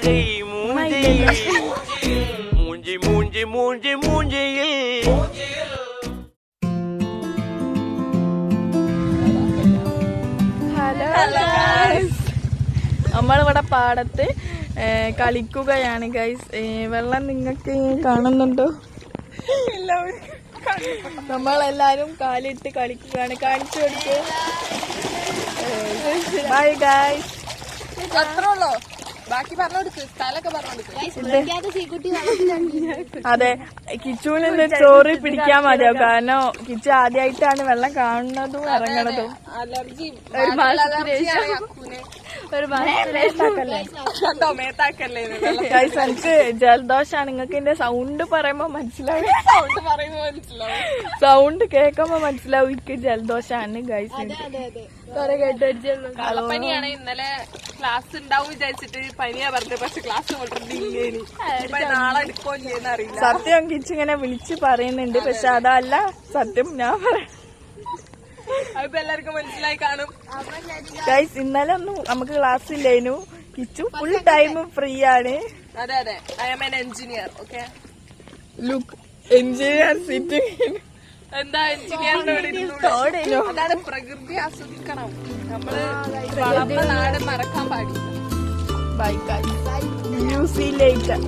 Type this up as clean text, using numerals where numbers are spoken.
புன்னகை மூஞ்சியில் மூஞ்சி மூஞ்சி மூஞ்சி மூஞ்சியில். നമ്മളിവിടെ പാടത്ത് കളിക്കുകയാണ് ഗൈസ്. വെള്ളം നിങ്ങൾക്ക് കാണുന്നുണ്ടോ? നമ്മളെല്ലാരും കാലിട്ട് കളിക്കുകയാണ്. കാണിച്ചു കൊടുക്കേ. Bye guys. അത്രയുള്ളോ? ബാക്കി പറഞ്ഞോടുക്ക്, സ്ഥലമൊക്കെ പറഞ്ഞോടുക്ക്. അതെ, കിച്ചുവിന് ചോറ് പിടിക്കാൻ മതിയാവും. കാരണം കിച്ചു ആദ്യമായിട്ടാണ് വെള്ളം കാണുന്നതും ഇറങ്ങണതും. അലർജി ഒരു മേത്താക്കല്ലേ. ഗൈസ്, എനിക്ക് ജലദോഷാണ്. നിങ്ങൾക്ക് എന്റെ സൗണ്ട് പറയുമ്പോ മനസ്സിലാവും. സൗണ്ട് പറയുമ്പോ മനസ്സിലാവും. സൗണ്ട് കേൾക്കുമ്പോ മനസ്സിലാവും എനിക്ക് ജലദോഷാണ് ഗൈസ്. കളപ്പനിയാണ്. ഇന്നലെ ക്ലാസ് ഉണ്ടാവും വിചാരിച്ചിട്ട് പനിയാ പറഞ്ഞത്. പക്ഷെ ക്ലാസ് കൊണ്ടിരുന്നില്ലേനി. നാളെ എടുക്കോല്ലേന്ന് അറിയില്ല. സത്യം കിച്ചു ഇങ്ങനെ വിളിച്ച് പറയുന്നുണ്ട്. പക്ഷെ അതല്ല സത്യം ഞാൻ പറയാം. അതിപ്പോ എല്ലാവർക്കും മനസ്സിലായി കാണും. ഗൈസ്, ഇന്നലെ ഒന്നും നമുക്ക് ക്ലാസ് ഇല്ലേനു. കിച്ചു ഫുൾ ടൈം ഫ്രീ ആണ്. അതെ അതെ, I am an engineer. Okay, look engineer sitting. എന്താ എഞ്ചിനീയറിന്റെ അതാണ് പ്രകൃതി ആസ്വദിക്കണം. നമ്മള് നമ്മുടെ നാട് മറക്കാൻ പാടില്ല. Bye guys, you see later.